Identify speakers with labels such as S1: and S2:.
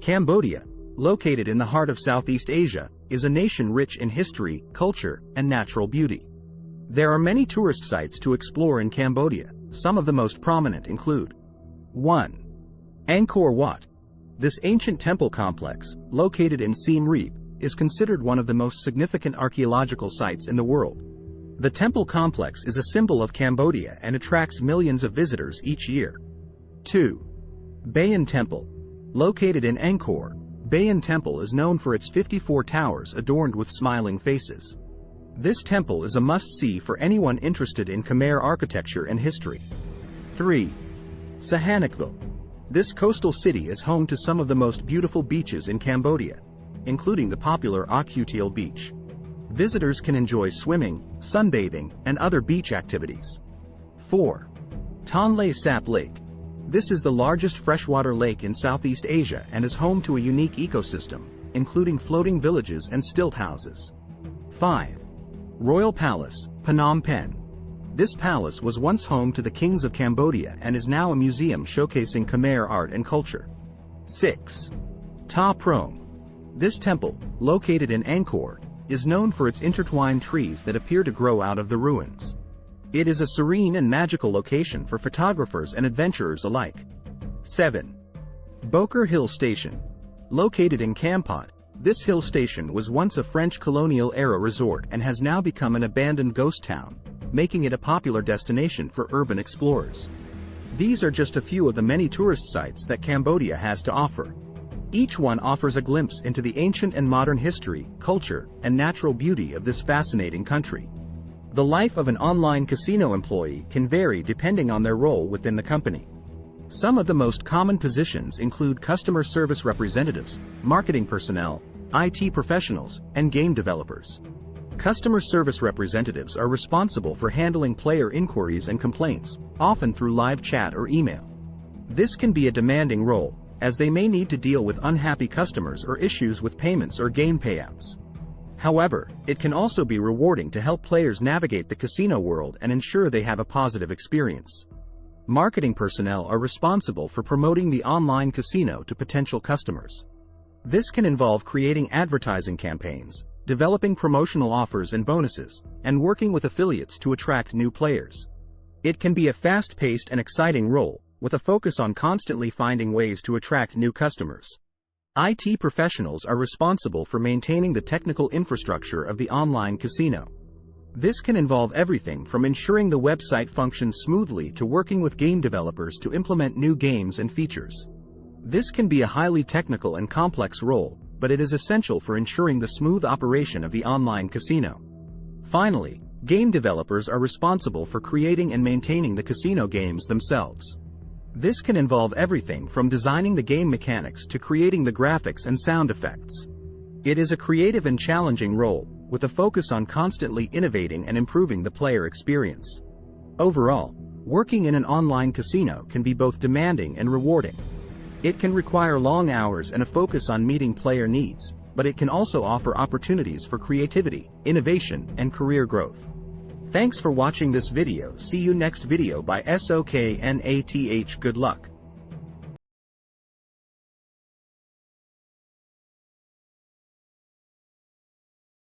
S1: Cambodia, located in the heart of Southeast Asia, is a nation rich in history, culture, and natural beauty. There are many tourist sites to explore in Cambodia. Some of the most prominent include 1. Angkor Wat. This ancient temple complex, located in Siem Reap, is considered one of the most significant archaeological sites in the world. The temple complex is a symbol of Cambodia and attracts millions of visitors each year. 2. Bayon Temple. Located in Angkor, Bayon Temple is known for its 54 towers adorned with smiling faces. This temple is a must-see for anyone interested in Khmer architecture and history. 3. Sihanoukville. This coastal city is home to some of the most beautiful beaches in Cambodia, including the popular Akutil Beach. Visitors can enjoy swimming, sunbathing, and other beach activities. 4. Tonle Sap Lake. This is the largest freshwater lake in Southeast Asia and is home to a unique ecosystem, including floating villages and stilt houses. 5. Royal Palace, Phnom Penh. This palace was once home to the kings of Cambodia and is now a museum showcasing Khmer art and culture. 6. Ta Prohm. This temple, located in Angkor, is known for its intertwined trees that appear to grow out of the ruins. It is a serene and magical location for photographers and adventurers alike. 7. Bokor Hill Station. Located in Kampot, this hill station was once a French colonial-era resort and has now become an abandoned ghost town, making it a popular destination for urban explorers. These are just a few of the many tourist sites that Cambodia has to offer. Each one offers a glimpse into the ancient and modern history, culture, and natural beauty of this fascinating country. The life of an online casino employee can vary depending on their role within the company. Some of the most common positions include customer service representatives, marketing personnel, IT professionals, and game developers. Customer service representatives are responsible for handling player inquiries and complaints, often through live chat or email. This can be a demanding role, as they may need to deal with unhappy customers or issues with payments or game payouts. However, it can also be rewarding to help players navigate the casino world and ensure they have a positive experience. Marketing personnel are responsible for promoting the online casino to potential customers. This can involve creating advertising campaigns, developing promotional offers and bonuses, and working with affiliates to attract new players. It can be a fast-paced and exciting role, with a focus on constantly finding ways to attract new customers. IT professionals are responsible for maintaining the technical infrastructure of the online casino. This can involve everything from ensuring the website functions smoothly to working with game developers to implement new games and features. This can be a highly technical and complex role, but it is essential for ensuring the smooth operation of the online casino. Finally, game developers are responsible for creating and maintaining the casino games themselves. This can involve everything from designing the game mechanics to creating the graphics and sound effects. It is a creative and challenging role, with a focus on constantly innovating and improving the player experience. Overall, working in an online casino can be both demanding and rewarding. It can require long hours and a focus on meeting player needs, but it can also offer opportunities for creativity, innovation, and career growth. Thanks for watching this video. See you next video by SOKNATH. Good luck.